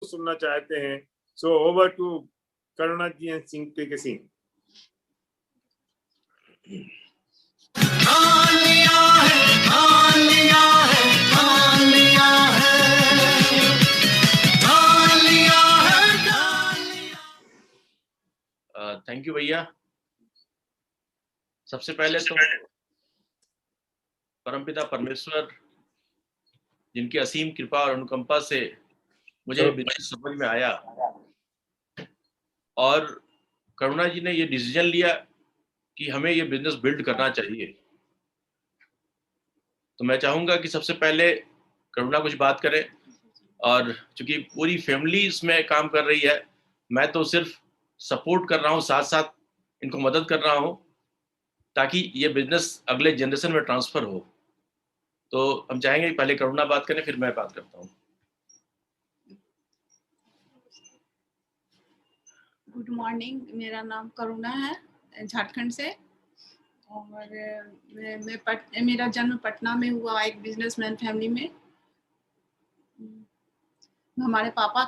सुनना चाहते हैं। So over to Karuna ji and Singh K Singh. Thank you भैया। सबसे पहले तो परमपिता परमेश्वर जिनकी असीम कृपा और अनुकंपा से मुझे बिजनेस समझ में आया और करुणा जी ने ये डिसीजन लिया कि हमें ये बिजनेस बिल्ड करना चाहिए, तो मैं चाहूंगा कि सबसे पहले करुणा कुछ बात करे। और चूंकि पूरी फैमिली इसमें काम कर रही है, मैं तो सिर्फ सपोर्ट कर रहा हूँ, साथ साथ इनको मदद कर रहा हूँ ताकि ये बिजनेस अगले जनरेशन में ट्रांसफर हो। तो हम चाहेंगे कि पहले करुणा बात करें, फिर मैं बात करता हूँ। गुड मॉर्निंग, मेरा नाम करुणा है, झारखंड से। और मेरा जन्म पटना में हुआ, एक बिजनेसमैन फैमिली में। हमारे पापा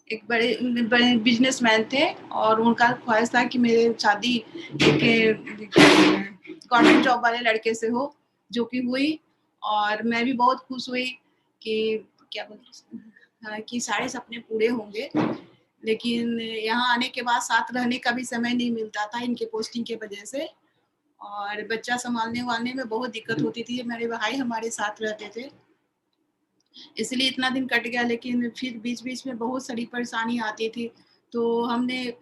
एक बड़े बिजनेसमैन थे और उनका ख्वाहिश था कि मेरे शादी एक गवर्नमेंट जॉब वाले लड़के से हो, जो कि हुई। और मैं भी बहुत खुश हुई कि कि सारे सपने पूरे होंगे। लेकिन यहाँ आने के बाद साथ रहने का भी समय नहीं मिलता था इनके पोस्टिंग के वजह से, और बच्चा संभालने वालने में बहुत दिक्कत होती थी। मेरे भाई हमारे साथ रहते थे, इसलिए इतना दिन कट गया। लेकिन फिर बीच बीच में बहुत सारी परेशानी आती थी, तो हमने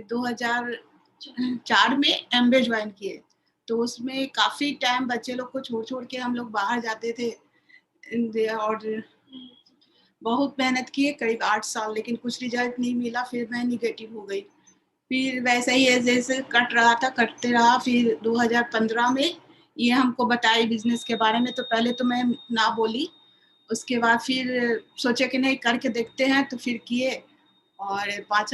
2004 में एमबीए ज्वाइन किए। तो उसमें काफ़ी टाइम बच्चे लोग को छोड़ छोड़ के हम लोग बाहर जाते थे और बहुत मेहनत किए, करीब 8 साल, लेकिन कुछ रिजल्ट नहीं मिला। फिर मैं निगेटिव हो गई। फिर वैसे ही जैसे कट रहा था, कटते रहा। फिर 2015 में ये हमको बताई बिजनेस के बारे में, तो पहले तो मैं ना बोली। उसके बाद फिर सोचे कि नहीं करके देखते हैं, तो फिर किए। और 5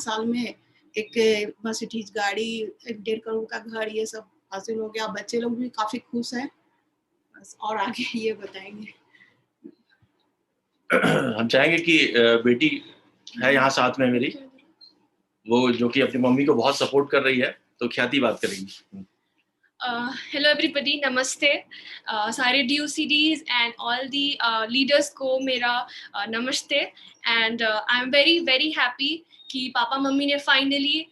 साल में एक मर्सिडीज गाड़ी, 1.5 करोड़ का घर, ये सब हासिल हो गया। बच्चे लोग भी काफ़ी खुश हैं। बस और आगे ये बताएंगे। हम चाहेंगे कि बेटी है यहाँ साथ में मेरी, वो जो कि अपनी मम्मी को बहुत सपोर्ट कर रही है, तो ख्याति बात करेंगी। हेलो एवरीबॉडी, नमस्ते। सारे DOCDs and all the leaders को मेरा नमस्ते। And I am very very happy कि पापा मम्मी ने finally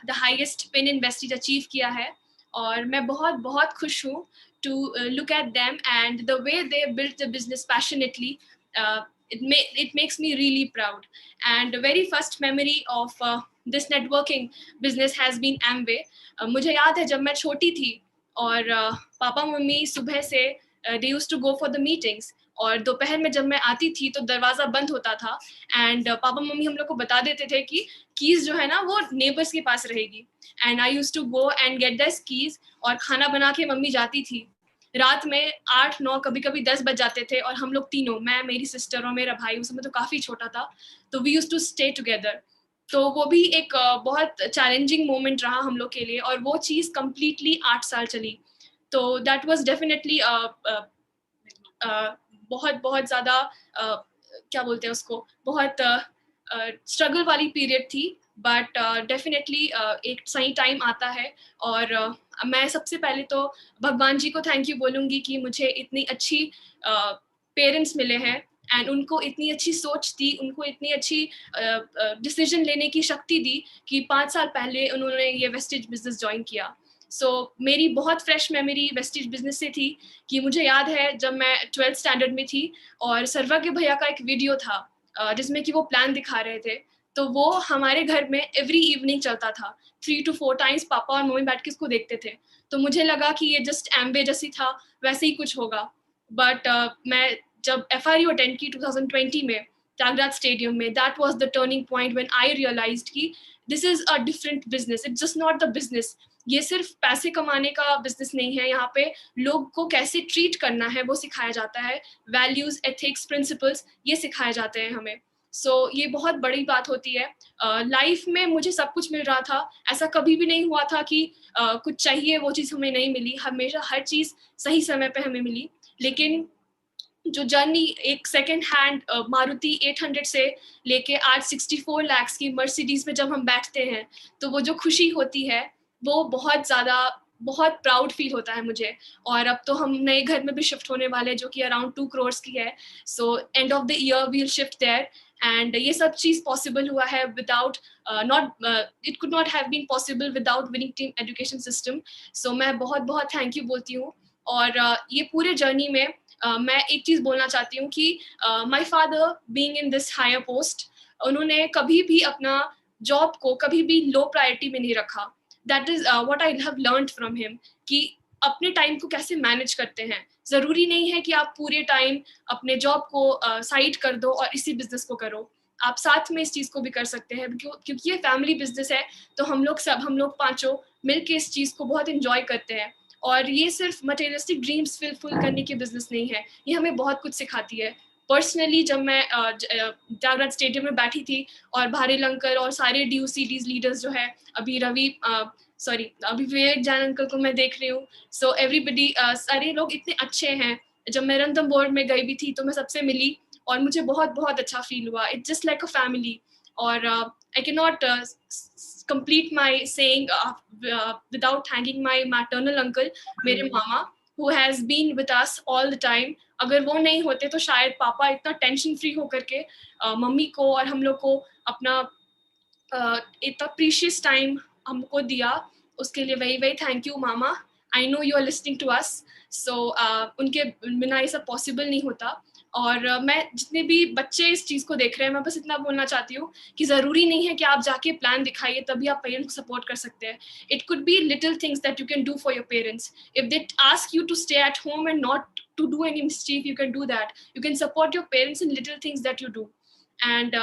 the highest pin in Vestige achieve किया है। और मैं बहुत बहुत खुश हूँ to look at them and the way they built the business passionately. It makes me really proud. And the very first memory of this networking business has been Amway. मुझे याद है जब मैं छोटी थी और पापा मम्मी सुबह से they used to go for the meetings, और दोपहर में जब मैं आती थी तो दरवाज़ा बंद होता था। एंड पापा मम्मी हम लोग को बता देते थे कि कीज़ जो है ना वो नेबर्स के पास रहेगी। And I used to go and get these keys, और खाना बना के मम्मी जाती थी। रात में 8-9 कभी कभी 10 बज जाते थे, और हम लोग तीनों, मैं, मेरी सिस्टर और मेरा भाई, उस समय तो काफ़ी छोटा था, तो we used to stay together. तो वो भी एक बहुत चैलेंजिंग मोमेंट रहा हम लोग के लिए, और वो चीज़ कम्प्लीटली 8 साल चली। तो दैट वाज डेफिनेटली बहुत बहुत ज़्यादा क्या बोलते हैं उसको, बहुत स्ट्रगल वाली पीरियड थी। बट डेफिनेटली एक सही टाइम आता है। और मैं सबसे पहले तो भगवान जी को थैंक यू बोलूँगी कि मुझे इतनी अच्छी पेरेंट्स मिले हैं, एंड उनको इतनी अच्छी सोच दी, उनको इतनी अच्छी डिसीजन लेने की शक्ति दी कि 5 साल पहले उन्होंने ये वेस्टेज बिजनेस ज्वाइन किया। मेरी बहुत फ्रेश मेमोरी वेस्टेज बिजनेस से थी कि मुझे याद है जब मैं 12th स्टैंडर्ड में थी, और सर्वज्ञ भैया का एक वीडियो था जिसमें कि वो प्लान दिखा रहे थे। तो वो हमारे घर में एवरी इवनिंग चलता था, 3 to 4 टाइम्स पापा और मम्मी बैठ के इसको देखते थे। तो मुझे लगा कि ये जस्ट एम्बे जैसी था, वैसे ही कुछ होगा। बट मैं जब FRU अटेंड की 2020 में त्यागराज स्टेडियम में, that was the turning point when I realised कि this is a different business, it's just not the business. ये सिर्फ पैसे कमाने का बिजनेस नहीं है, यहाँ पे लोग को कैसे ट्रीट करना है वो सिखाया जाता है। वैल्यूज, एथिक्स, प्रिंसिपल्स, ये सिखाए जाते हैं हमें। ये बहुत बड़ी बात होती है। लाइफ में मुझे सब कुछ मिल रहा था, ऐसा कभी भी नहीं हुआ था कि कुछ चाहिए वो चीज़ हमें नहीं मिली। हमेशा हर चीज़ सही समय पे हमें मिली। लेकिन जो जर्नी एक सेकंड हैंड मारुति 800 से लेके आज 64 लाख की मर्सिडीज में जब हम बैठते हैं तो वो जो खुशी होती है वो बहुत ज़्यादा, बहुत प्राउड फील होता है मुझे। और अब तो हम नए घर में भी शिफ्ट होने वाले जो कि अराउंड 2 करोड़ की है। So end of the year we will shift there and ये सब चीज़ पॉसिबल हुआ है without it could not have been possible without winning team education system. So मैं बहुत बहुत थैंक यू बोलती हूँ। और ये पूरे जर्नी में मैं एक चीज़ बोलना चाहती हूँ कि my father being in this higher post, उन्होंने कभी भी अपना जॉब को कभी भी लो प्रायोरिटी में नहीं रखा। That is what I have learned from him कि अपने टाइम को कैसे मैनेज करते हैं। ज़रूरी नहीं है कि आप पूरे टाइम अपने जॉब को साइड कर दो और इसी बिजनेस को करो, आप साथ में इस चीज़ को भी कर सकते हैं। क्योंकि ये फैमिली बिजनेस है तो हम लोग पांचों मिलके इस चीज़ को बहुत इंजॉय करते हैं। और ये सिर्फ मटेरियलिस्टिक ड्रीम्स फुल करने की बिजनेस नहीं है, ये हमें बहुत कुछ सिखाती है। पर्सनली जब मैं त्यागराज स्टेडियम में बैठी थी और भारी अंकल और सारे DUCDs लीडर्स जो है, अभी अभी विवेक जैन अंकल को मैं देख रही हूँ। सो एवरीबडी सारे लोग इतने अच्छे हैं। जब मैं रंथम बोर्ड में गई भी थी तो मैं सबसे मिली और मुझे बहुत बहुत अच्छा फील हुआ। It's just like a family. और I can not complete my saying without thanking my maternal uncle, मेरे मामा, who has been with us all the time। अगर वो नहीं होते तो शायद पापा इतना टेंशन फ्री होकर के मम्मी को और हम लोग को अपना इतना प्रीशियस टाइम हमको दिया, उसके लिए वही वही थैंक यू मामा। I know you are listening to us. So उनके बिना ये सब पॉसिबल नहीं होता। और मैं जितने भी बच्चे इस चीज़ को देख रहे हैं, मैं बस इतना बोलना चाहती हूँ कि ज़रूरी नहीं है कि आप जाके प्लान दिखाइए तभी आप पेरेंट्स को सपोर्ट कर सकते हैं। It could be little things that you can do for your parents. If they ask you to stay at home and not to do any mischief, you can do that. You can support your parents in little things that you do. And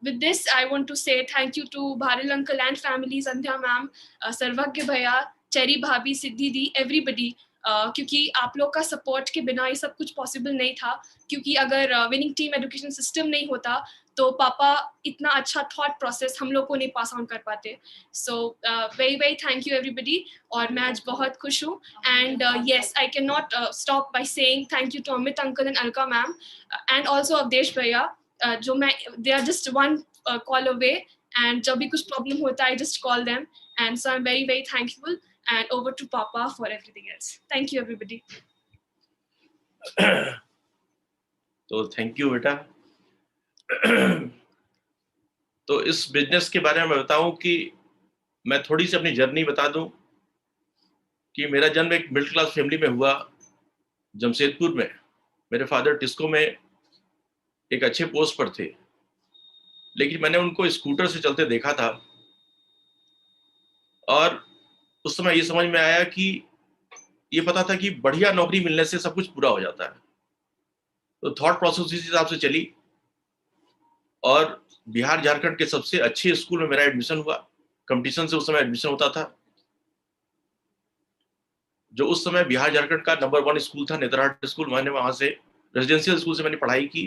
with this, I want to say thank you to Bharil uncle and family, Sandhya ma'am, Sarvagya bhaiya, Cherry bhabhi, Siddhi di, everybody. क्योंकि आप लोग का support के बिना ये सब कुछ possible नहीं था। क्योंकि अगर विनिंग टीम एजुकेशन सिस्टम नहीं होता तो पापा इतना अच्छा थॉट प्रोसेस हम लोग को नहीं पास ऑन कर पाते। So very very thank you everybody. और मैं आज बहुत खुश हूँ। And yes, I can not stop by saying thank you to Amit uncle and Alka ma'am and also Awadhesh भैया, जो मैं they are just one call away and जब भी कुछ प्रॉब्लम होता है I just call them. And so I am very very thankful and over to Papa for everything else. Thank you everybody. तो thank you बेटा। तो इस business के बारे में बताऊं कि मैं थोड़ी सी अपनी जर्नी बता दूं कि मेरा जन्म एक मिडिल क्लास फैमिली में हुआ, जमशेदपुर में। मेरे फादर टिस्को में एक अच्छे पोस्ट पर थे, लेकिन मैंने उनको स्कूटर से चलते देखा था और उस समय ये समझ में आया कि ये पता था कि बढ़िया नौकरी मिलने से सब कुछ पूरा हो जाता है। तो थॉट प्रोसेस इस हिसाब से चली और बिहार झारखंड के सबसे अच्छे स्कूल में मेरा एडमिशन हुआ। कंपटीशन से उस समय एडमिशन होता था। जो उस समय बिहार झारखंड का नंबर 1 स्कूल था, नेतरहाट स्कूल। मैंने वहां से रेजिडेंशियल स्कूल से मैंने पढ़ाई की।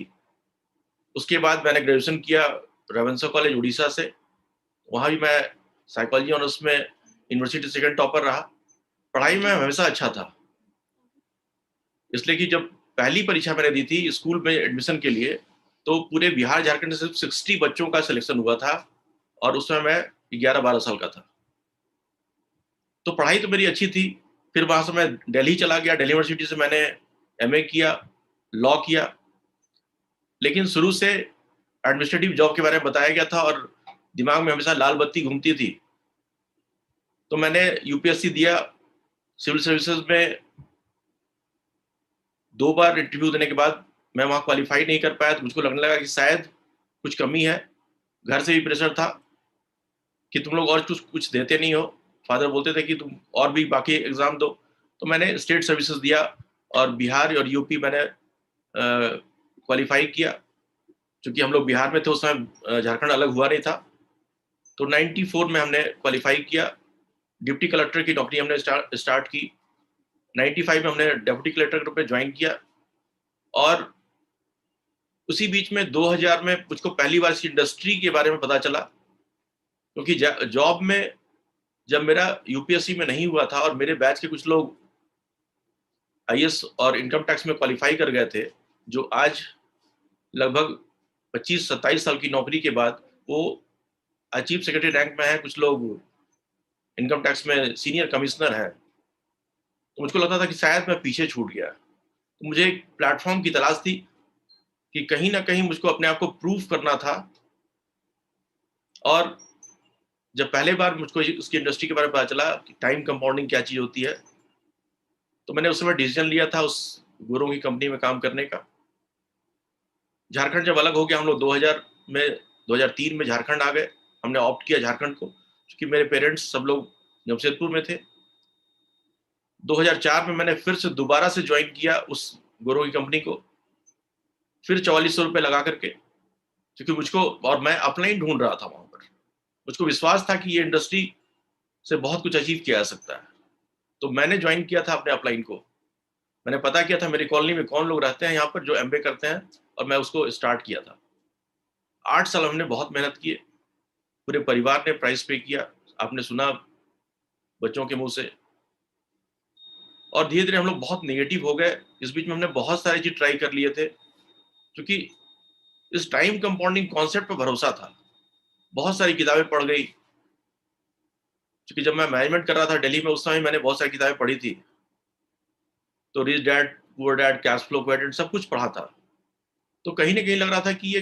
उसके बाद मैंने ग्रेजुएशन किया रेवेन्सा कॉलेज उड़ीसा से। वहां भी मैं साइकोलॉजी ऑनर्स में यूनिवर्सिटी सेकंड टॉपर रहा। पढ़ाई में हमेशा अच्छा था, इसलिए कि जब पहली परीक्षा मैंने दी थी स्कूल में एडमिशन के लिए तो पूरे बिहार झारखंड से सिर्फ 60 बच्चों का सिलेक्शन हुआ था और उसमें मैं 11-12 साल का था। तो पढ़ाई तो मेरी अच्छी थी। फिर वहां से मैं दिल्ली चला गया। दिल्ली यूनिवर्सिटी से मैंने MA किया, लॉ किया। लेकिन शुरू से एडमिनिस्ट्रेटिव जॉब के बारे में बताया गया था और दिमाग में हमेशा लाल बत्ती घूमती थी। तो मैंने UPSC दिया। सिविल सर्विसेज में 2 बार इंटरव्यू देने के बाद मैं वहाँ क्वालिफाई नहीं कर पाया। तो मुझको लगने लगा कि शायद कुछ कमी है। घर से भी प्रेशर था कि तुम लोग और कुछ देते नहीं हो। फादर बोलते थे कि तुम और भी बाकी एग्जाम दो। तो मैंने स्टेट सर्विसेज दिया और बिहार और UP मैंने क्वालिफाई किया। क्योंकि हम लोग बिहार में थे उस समय, झारखंड अलग हुआ नहीं था। तो 94 में हमने क्वालिफाई किया। डिप्टी कलेक्टर की नौकरी हमने स्टार्ट की। 95 में हमने डिप्टी कलेक्टर के रूप में ज्वाइन किया। और उसी बीच में 2000 में मुझको पहली बार इस इंडस्ट्री के बारे में पता चला। क्योंकि जॉब में जब मेरा UPSC में नहीं हुआ था और मेरे बैच के कुछ लोग आईएएस और इनकम टैक्स में क्वालिफाई कर गए थे, जो आज लगभग 25-27 साल की नौकरी के बाद वो चीफ सेक्रेटरी रैंक में है, कुछ लोग इनकम टैक्स में सीनियर कमिश्नर हैं। तो मुझको लगता था कि शायद मैं पीछे छूट गया। तो मुझे एक प्लेटफॉर्म की तलाश थी कि कहीं ना कहीं मुझको अपने आप को प्रूव करना था। और जब पहले बार मुझको उसकी इंडस्ट्री के बारे में पता चला कि टाइम कंपाउंडिंग क्या चीज़ होती है, तो मैंने उस समय डिसीजन लिया था उस गुरुओं की कंपनी में काम करने का। झारखंड जब अलग हो गया, हम लोग 2003 में झारखंड आ गए। हमने ऑप्ट किया झारखंड को, क्योंकि मेरे पेरेंट्स सब लोग जमशेदपुर में थे। 2004 में मैंने फिर से दोबारा से ज्वाइन किया उस गुरुओं की कंपनी को, फिर 4400 रुपये लगा करके, क्योंकि मुझको, और मैं अपलाइन ढूंढ रहा था वहां पर। मुझको विश्वास था कि ये इंडस्ट्री से बहुत कुछ अचीव किया जा सकता है। तो मैंने ज्वाइन किया था अपने अपलाइन को। मैंने पता किया था मेरी कॉलोनी में कौन लोग रहते हैं यहाँ पर जो एमबीए करते हैं, और मैं उसको स्टार्ट किया था। 8 साल हमने बहुत मेहनत की, पूरे परिवार ने प्राइस पे किया, आपने सुना बच्चों के मुंह से। और धीरे धीरे हम लोग बहुत नेगेटिव हो गए। इस बीच में हमने बहुत सारी चीज ट्राई कर लिए थे, क्योंकि इस टाइम कंपाउंडिंग कॉन्सेप्ट पर भरोसा था। बहुत सारी किताबें पढ़ गई, क्योंकि जब मैं मैनेजमेंट कर रहा था दिल्ली में, उस समय मैंने बहुत सारी किताबें पढ़ी थी। तो rich dad, poor dad, cash flow quadrant, सब कुछ पढ़ा था। तो कहीं ना कहीं लग रहा था कि ये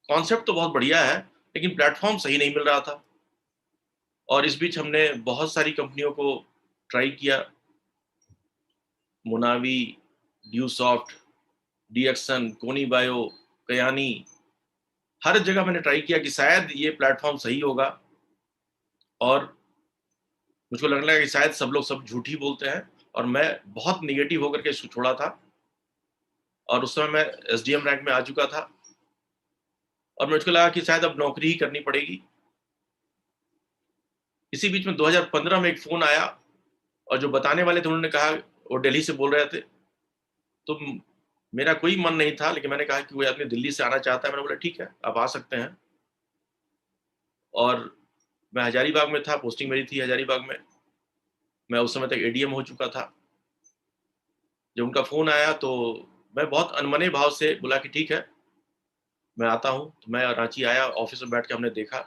कॉन्सेप्ट तो बहुत बढ़िया है, लेकिन प्लेटफॉर्म सही नहीं मिल रहा था। और इस बीच हमने बहुत सारी कंपनियों को ट्राई किया, मुनावी, ड्यूसॉफ्ट, डीएक्सन, कोनी बायो, कयानी, हर जगह मैंने ट्राई किया कि शायद ये प्लेटफॉर्म सही होगा। और मुझको लगने लगा कि शायद सब लोग सब झूठ ही बोलते हैं, और मैं बहुत निगेटिव होकर के इसको छोड़ा था। और उस समय मैं एसडीएम रैंक में आ चुका था, और मुझको लगा कि शायद अब नौकरी ही करनी पड़ेगी। इसी बीच में 2015 में एक फोन आया, और जो बताने वाले थे उन्होंने कहा, वो दिल्ली से बोल रहे थे। तो मेरा कोई मन नहीं था, लेकिन मैंने कहा कि कोई आदमी दिल्ली से आना चाहता है। मैंने बोला ठीक है, आप आ सकते हैं। और मैं हजारीबाग में था, पोस्टिंग मेरी थी हजारीबाग में। मैं उस समय तक एडीएम हो चुका था। जब उनका फोन आया तो मैं बहुत अनमने भाव से बोला कि ठीक है, मैं आता हूँ। तो मैं रांची आया, ऑफिस में बैठ के हमने देखा।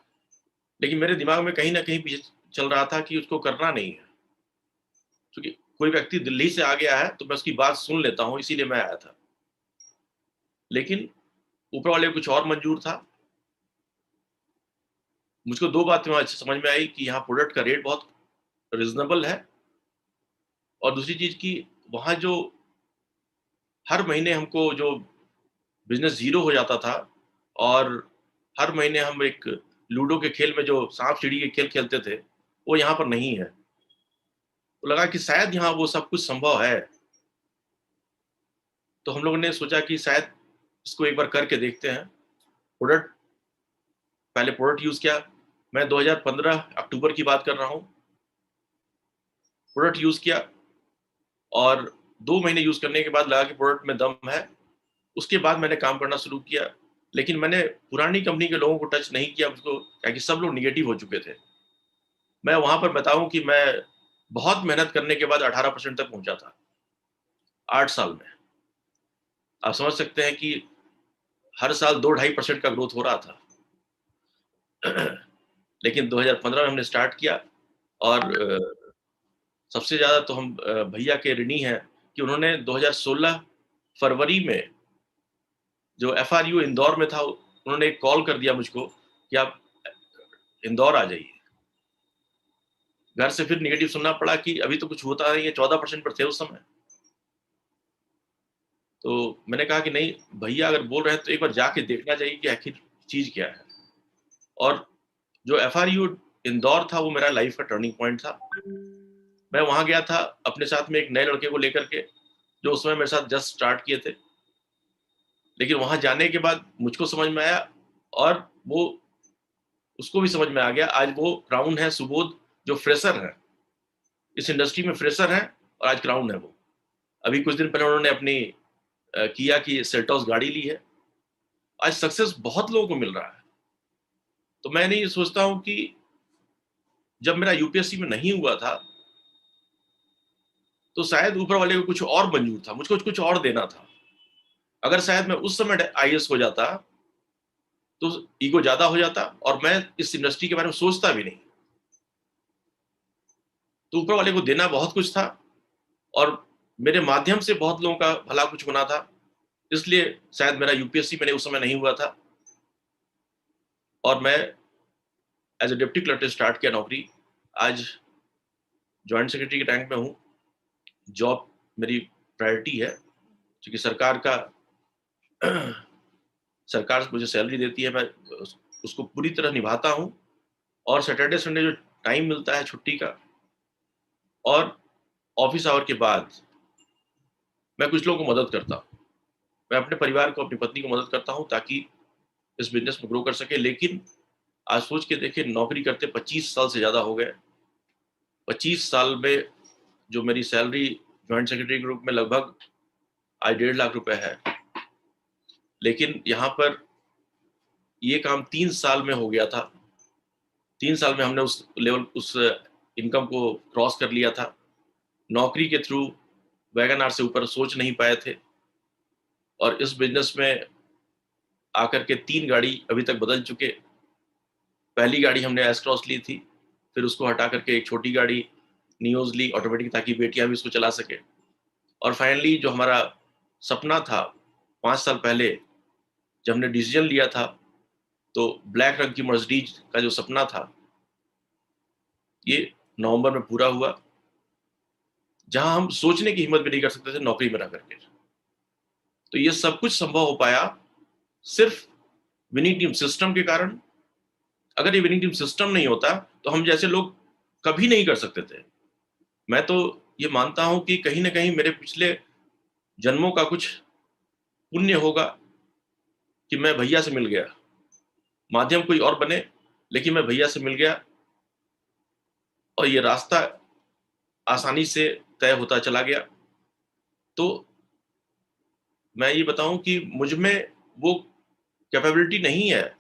लेकिन मेरे दिमाग में कहीं ना कहीं पीछे चल रहा था कि उसको करना नहीं है, क्योंकि कोई व्यक्ति दिल्ली से आ गया है तो मैं उसकी बात सुन लेता हूँ, इसीलिए मैं आया था। लेकिन ऊपर वाले को कुछ और मंजूर था। मुझको दो बातें वहाँ समझ में आई कि यहाँ प्रोडक्ट का रेट बहुत रिजनेबल है, और दूसरी चीज की वहाँ जो हर महीने हमको जो बिजनेस जीरो हो जाता था, और हर महीने हम एक लूडो के खेल में जो सांप सीढ़ी के खेल खेलते थे, वो यहाँ पर नहीं है। तो लगा कि शायद यहाँ वो सब कुछ संभव है। तो हम लोगों ने सोचा कि शायद इसको एक बार करके देखते हैं। पहले प्रोडक्ट यूज किया। मैं 2015 अक्टूबर की बात कर रहा हूँ। प्रोडक्ट यूज किया, और 2 महीने यूज करने के बाद लगा कि प्रोडक्ट में दम है। उसके बाद मैंने काम करना शुरू किया, लेकिन मैंने पुरानी कंपनी के लोगों को टच नहीं किया मुझको, क्योंकि सब लोग निगेटिव हो चुके थे। मैं वहां पर बताऊं कि मैं बहुत मेहनत करने के बाद 18% तक पहुंचा था 8 साल में। आप समझ सकते हैं कि हर साल 2-2.5% का ग्रोथ हो रहा था। लेकिन 2015 में हमने स्टार्ट किया, और सबसे ज्यादा तो हम भैया के ऋणी हैं कि उन्होंने 2016 फरवरी में जो एफआरयू इंदौर में था, उन्होंने एक कॉल कर दिया मुझको कि आप इंदौर आ जाइए। घर से फिर निगेटिव सुनना पड़ा कि अभी तो कुछ होता नहीं है, 14% पर थे उस समय। तो मैंने कहा कि नहीं भैया अगर बोल रहे हैं तो एक बार जाके देखना चाहिए कि आखिर चीज क्या है। और जो एफआरयू इंदौर था वो मेरा लाइफ का टर्निंग पॉइंट था। मैं वहां गया था अपने साथ में एक नए लड़के को लेकर के, जो उस समय मेरे साथ जस्ट स्टार्ट किए थे। लेकिन वहां जाने के बाद मुझको समझ में आया, और वो उसको भी समझ में आ गया। आज वो क्राउन है सुबोध, जो फ्रेशर है इस इंडस्ट्री में, फ्रेशर है, और आज क्राउन है वो। अभी कुछ दिन पहले उन्होंने अपनी किया की सेल्टॉस गाड़ी ली है। आज सक्सेस बहुत लोगों को मिल रहा है। तो मैंने ये सोचता हूं कि जब मेरा यूपीएससी में नहीं हुआ था, तो शायद ऊपर वाले को कुछ और मंजूर था, मुझको कुछ और देना था। अगर शायद मैं उस समय आईएएस हो जाता तो ईगो ज्यादा हो जाता और मैं इस इंडस्ट्री के बारे में सोचता भी नहीं। तो ऊपर वाले को देना बहुत कुछ था और मेरे माध्यम से बहुत लोगों का भला कुछ होना था, इसलिए शायद मेरा यूपीएससी मैंने उस समय नहीं हुआ था और मैं as a deputy collector start किया नौकरी। आज जॉइंट सेक्रेटरी के रैंक में हूँ। जॉब मेरी प्रायोरिटी है क्योंकि सरकार मुझे सैलरी देती है, मैं उसको पूरी तरह निभाता हूँ और सैटरडे संडे जो टाइम मिलता है छुट्टी का और ऑफिस आवर के बाद मैं कुछ लोगों को मदद करता हूँ। मैं अपने परिवार को, अपनी पत्नी को मदद करता हूँ ताकि इस बिजनेस में ग्रो कर सके। लेकिन आज सोच के देखिए, नौकरी करते 25 साल से ज़्यादा हो गए। 25 साल में जो मेरी सैलरी जॉइंट सेक्रेटरी ग्रुप में लगभग आज 1.5 लाख रुपए है, लेकिन यहाँ पर ये काम 3 साल में हो गया था। 3 साल में हमने उस लेवल, उस इनकम को क्रॉस कर लिया था। नौकरी के थ्रू वैगन आर से ऊपर सोच नहीं पाए थे और इस बिजनेस में आकर के 3 गाड़ी अभी तक बदल चुके। पहली गाड़ी हमने एस क्रॉस ली थी, फिर उसको हटा करके एक छोटी गाड़ी नियोज ली ऑटोमेटिक, ताकि बेटियां भी उसको चला सके। और फाइनली जो हमारा सपना था 5 साल पहले जब हमने डिसीजन लिया था, तो ब्लैक रंग की मर्सिडीज का जो सपना था ये नवंबर में पूरा हुआ, जहां हम सोचने की हिम्मत भी नहीं कर सकते थे नौकरी में रह करके। तो ये सब कुछ संभव हो पाया सिर्फ विनिंग टीम सिस्टम के कारण। अगर ये विनिंग टीम सिस्टम नहीं होता तो हम जैसे लोग कभी नहीं कर सकते थे। मैं तो ये मानता हूं कि कहीं ना कहीं मेरे पिछले जन्मों का कुछ पुण्य होगा कि मैं भैया से मिल गया। माध्यम कोई और बने, लेकिन मैं भैया से मिल गया और ये रास्ता आसानी से तय होता चला गया। तो मैं ये बताऊं कि मुझ में वो कैपेबिलिटी नहीं है।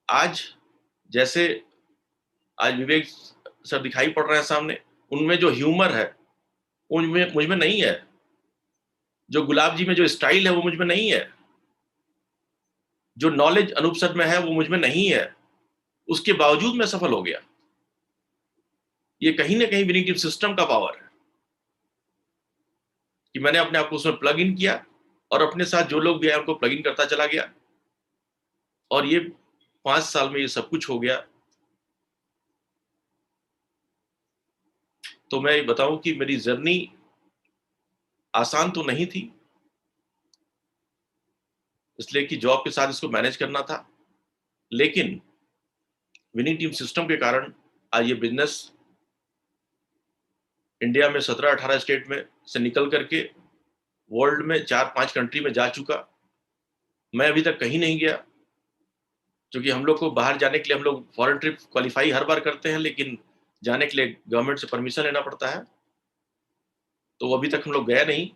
आज जैसे आज विवेक सर दिखाई पड़ रहे हैं सामने, उनमें जो ह्यूमर है उनमें मुझ में नहीं है। जो गुलाब जी में जो स्टाइल है वो मुझ में नहीं है। जो नॉलेज अनूप सर में है वो मुझ में नहीं है। उसके बावजूद मैं सफल हो गया। ये कहीं ना कहीं विनिंग टीम सिस्टम का पावर है कि मैंने अपने आप को उसमें प्लग इन किया और अपने साथ जो लोग भी आए उनको प्लग इन करता चला गया और ये 5 साल में ये सब कुछ हो गया। तो मैं बताऊं कि मेरी जर्नी आसान तो नहीं थी, इसलिए कि जॉब के साथ इसको मैनेज करना था, लेकिन विनिंग टीम सिस्टम के कारण आज ये बिजनेस इंडिया में 17-18 स्टेट में से निकल करके वर्ल्ड में 4-5 कंट्री में जा चुका। मैं अभी तक कहीं नहीं गया, क्योंकि हम लोग को बाहर जाने के लिए हम लोग फॉरेन ट्रिप क्वालिफाई हर बार करते हैं, लेकिन जाने के लिए गवर्नमेंट से परमिशन लेना पड़ता है। तो अभी तक हम लोग गए नहीं।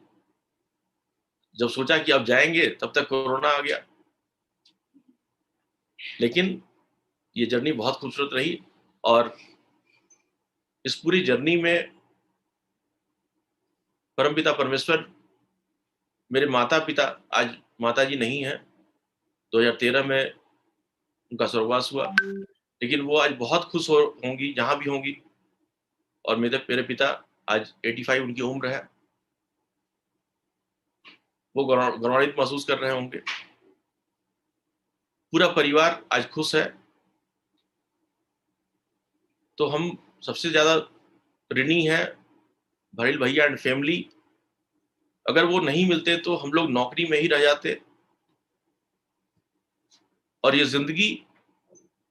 जब सोचा कि अब जाएंगे तब तक कोरोना आ गया। लेकिन ये जर्नी बहुत खूबसूरत रही और इस पूरी जर्नी में परमपिता परमेश्वर, मेरे माता पिता, आज माता जी नहीं है, 2013 में उनका स्वर्गवास हुआ, लेकिन वो आज बहुत खुश होंगी जहां भी होंगी। और मेरे पिता आज 85 उनकी उम्र है, वो गौरवान्वित महसूस कर रहे होंगे। पूरा परिवार आज खुश है। तो हम सबसे ज्यादा ऋणी है भरील भैया एंड फैमिली। अगर वो नहीं मिलते तो हम लोग नौकरी में ही रह जाते और ये जिंदगी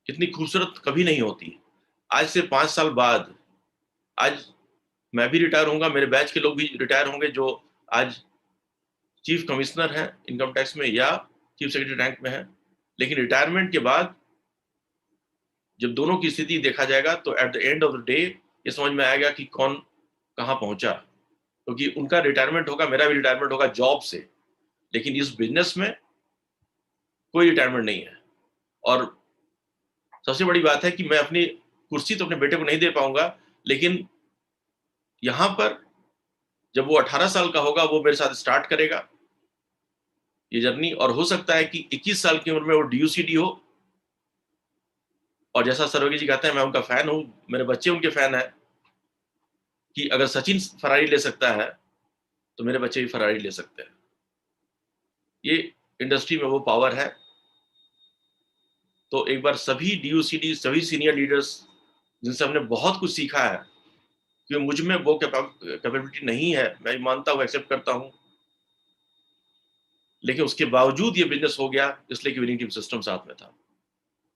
इतनी खूबसूरत कभी नहीं होती। आज से 5 साल बाद आज मैं भी रिटायर होऊंगा, मेरे बैच के लोग भी रिटायर होंगे जो आज चीफ कमिश्नर हैं इनकम टैक्स में या चीफ सेक्रेटरी रैंक में है। लेकिन रिटायरमेंट के बाद जब दोनों की स्थिति देखा जाएगा तो at the end of the day ये समझ में आएगा कि कौन कहाँ पहुंचा। क्योंकि उनका रिटायरमेंट होगा, मेरा भी रिटायरमेंट होगा जॉब से, लेकिन इस बिजनेस में कोई रिटायरमेंट नहीं है। और सबसे बड़ी बात है कि मैं अपनी कुर्सी तो अपने बेटे को नहीं दे पाऊंगा, लेकिन यहां पर जब वो 18 साल का होगा वो मेरे साथ स्टार्ट करेगा ये जर्नी, और हो सकता है कि 21 साल की उम्र में वो DUCD हो। और जैसा सरोगी जी कहते हैं, मैं उनका फैन हूं, मेरे बच्चे उनके फैन है, कि अगर सचिन फरारी ले सकता है तो मेरे बच्चे भी फरारी ले सकते हैं। ये इंडस्ट्री में वो पावर है। तो एक बार सभी DUCD, सभी सीनियर लीडर्स जिनसे हमने बहुत कुछ सीखा है, कि मुझ में वो कैपेबिलिटी नहीं है, मैं मानता हूँ, एक्सेप्ट करता हूँ, लेकिन उसके बावजूद ये बिजनेस हो गया इसलिए कि विनिंग टीम सिस्टम साथ में था।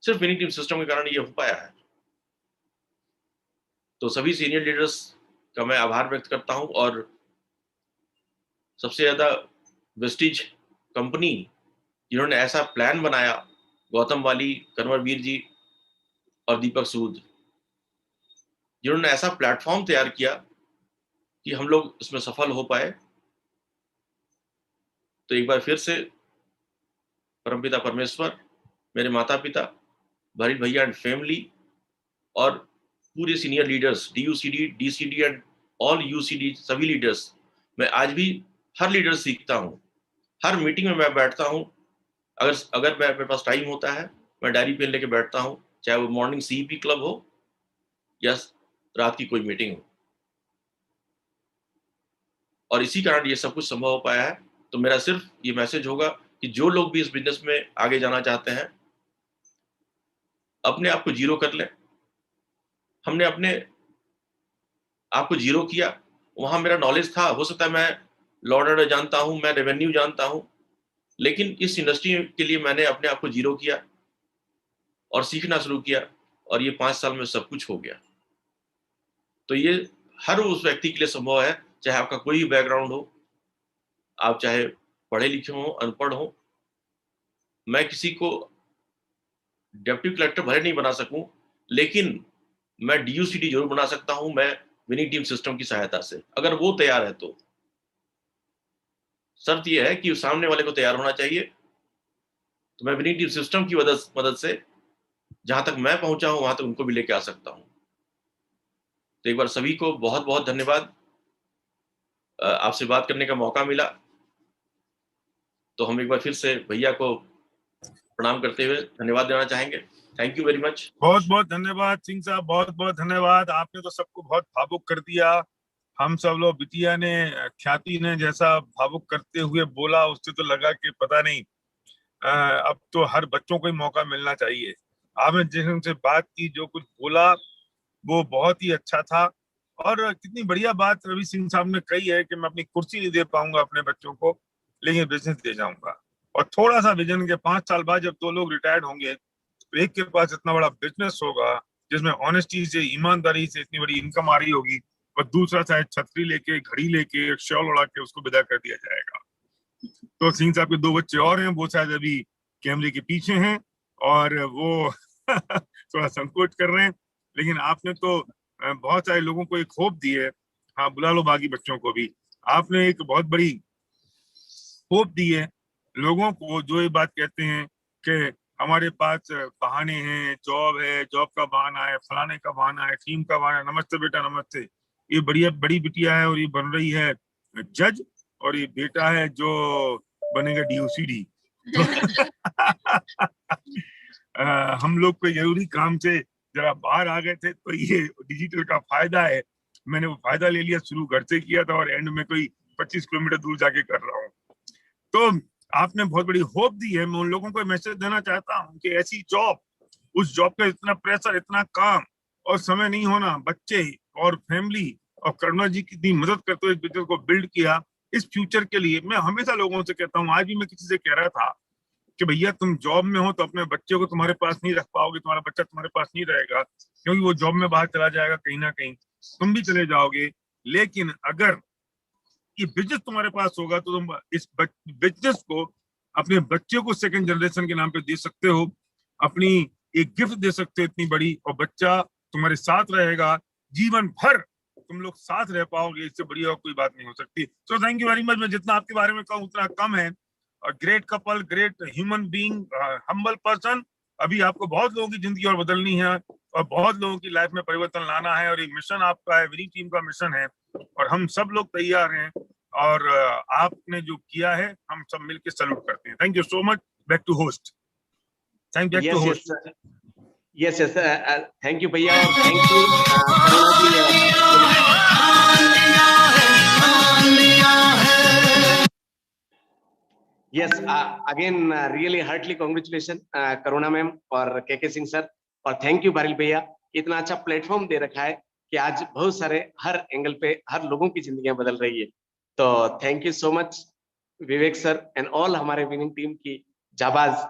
सिर्फ विनिंग टीम सिस्टम के कारण ये हो पाया है। तो सभी सीनियर लीडर्स का मैं आभार व्यक्त करता हूं, और सबसे ज्यादा वेस्टिज कंपनी जिन्होंने ऐसा प्लान बनाया, गौतम वाली, कन्वरवीर जी और दीपक सूद, जिन्होंने ऐसा प्लेटफॉर्म तैयार किया कि हम लोग इसमें सफल हो पाए। तो एक बार फिर से परमपिता परमेश्वर, मेरे माता पिता, भरीत भैया एंड फैमिली, और पूरे senior leaders, DUCD, DCD and all UCD, सभी लीडर्स, मैं आज भी हर लीडर सीखता हूँ। हर मीटिंग में मैं बैठता हूँ, अगर मेरे पास टाइम होता है, मैं डायरी पेन लेके बैठता हूँ, चाहे वो मॉर्निंग CEP क्लब हो या रात की कोई मीटिंग हो। और इसी कारण ये सब कुछ संभव हो पाया है। तो मेरा सिर्फ ये मैसेज होगा कि जो लोग भी इस बिजनेस में आगे जाना चाहते हैं, अपने आप को जीरो कर लें। हमने अपने आप को जीरो किया, वहां मेरा नॉलेज था, हो सकता है मैं लॉ एंड ऑर्डर जानता हूं, मैं रेवेन्यू जानता हूं, लेकिन इस इंडस्ट्री के लिए मैंने अपने आप को जीरो किया और सीखना शुरू किया, और ये 5 साल में सब कुछ हो गया। तो ये हर उस व्यक्ति के लिए संभव है, चाहे आपका कोई भी बैकग्राउंड हो, आप चाहे पढ़े लिखे हो, अनपढ़ हो। मैं किसी को डेप्यूटी कलेक्टर भले नहीं बना सकूं, लेकिन मैं DUCD जरूर बना सकता हूं, मैं विनिंग टीम सिस्टम की सहायता से, अगर वो तैयार है तो। शर्त यह है कि सामने वाले को तैयार होना चाहिए। तो मैं विनिंग टीम सिस्टम की मदद से जहां तक मैं पहुंचा हूं वहां तक उनको भी लेके आ सकता हूं। तो एक बार सभी को बहुत बहुत धन्यवाद, आपसे बात करने का मौका मिला। तो हम एक बार फिर से भैया को प्रणाम करते हुए धन्यवाद देना चाहेंगे। Thank you very much. बहुत बहुत धन्यवाद सिंह साहब, बहुत बहुत धन्यवाद। आपने तो सबको बहुत भावुक कर दिया। हम सब लोग, बिटिया ने, ख्याति ने जैसा भावुक करते हुए बोला, उससे तो लगा कि पता नहीं, अब तो हर बच्चों को ही मौका मिलना चाहिए। आपने जिनसे बात की, जो कुछ बोला, वो बहुत ही अच्छा था। और कितनी बढ़िया बात रवि सिंह साहब ने कही है कि मैं अपनी कुर्सी नहीं दे पाऊंगा अपने बच्चों को, लेकिन बिजनेस दे जाऊंगा। और थोड़ा सा विजन के 5 साल बाद जब 2 लोग रिटायर्ड होंगे, तो एक के पास इतना बड़ा बिजनेस होगा जिसमें ऑनेस्टी से, ईमानदारी से इतनी बड़ी इनकम आ रही होगी, और दूसरा शायद छतरी लेके, घड़ी लेके, एक शॉल उड़ा के उसको विदा कर दिया जाएगा। तो सिंह साहब के 2 बच्चे और हैं, वो शायद अभी कैमरे के पीछे हैं और वो थोड़ा संकोच कर रहे हैं, लेकिन आपने तो बहुत सारे लोगों को एक होप दी है। हाँ, बुला लो बाकी बच्चों को भी। आपने एक बहुत बड़ी होप दी है लोगों को, जो ये बात कहते हैं कि हमारे पास बहाने हैं, जॉब है, जॉब का बहाना है, फलाने का बहाना है, टीम का बहाना है। नमस्ते बेटा, नमस्ते। ये बढ़िया बड़ी बिटिया है और ये बन रही है जज, और ये बेटा है जो बनेगा DUCD। हम लोग को जरूरी काम से जरा बाहर आ गए थे, तो ये डिजिटल का फायदा है। मैंने वो फायदा ले लिया, शुरू घर से किया था और एंड में कोई 25 किलोमीटर दूर जाके कर रहा हूँ। तो आपने बहुत बड़ी होप दी है। मैं उन लोगों को मैसेज देना चाहता हूँ कि ऐसी जॉब, उस जॉब का इतना प्रेशर, इतना काम और समय नहीं होना, बच्चे और फैमिली, और करुणा जी कितनी मदद करते हुए इस बिजनेस को बिल्ड किया इस फ्यूचर के लिए। मैं हमेशा लोगों से कहता हूँ, आज भी मैं किसी से कह रहा था कि भैया तुम जॉब में हो तो अपने बच्चे को तुम्हारे पास नहीं रख पाओगे, तुम्हारा बच्चा तुम्हारे पास नहीं रहेगा, क्योंकि वो जॉब में बाहर चला जाएगा, कहीं ना कहीं तुम भी चले जाओगे। लेकिन अगर ये बिजनेस तुम्हारे पास होगा तो तुम इस बिजनेस को अपने बच्चे को सेकंड जनरेशन के नाम पे दे सकते हो, अपनी एक गिफ्ट दे सकते हो इतनी बड़ी, और बच्चा तुम्हारे साथ रहेगा जीवन भर, तुम लोग साथ रह पाओगे। इससे बढ़िया कोई बात नहीं हो सकती। So thank you very much. मैं जितना आपके बारे में कहूँ उतना कम है। Great couple, great human being, humble person, अभी आपको बहुत लोगों की जिंदगी और बदलनी है और बहुत लोगों की लाइफ में परिवर्तन लाना है, और ये मिशन आपका है, विनिंग टीम का मिशन है, और हम सब लोग तैयार हैं, और आपने जो किया है हम सब मिलकर सैल्यूट करते हैं। Thank you so much. Back to host. Thank back to host. Yes yes, thank you भैया, और thank you Karuna ji. Yes, again really heartily congratulation Karuna ma'am और के सिंह सर, और थैंक यू बारिल भैया, इतना अच्छा प्लेटफॉर्म दे रखा है कि आज बहुत सारे हर एंगल पे हर लोगों की जिंदगियां बदल रही है। तो thank you so much Vivek sir and all हमारे विनिंग टीम की जाबाज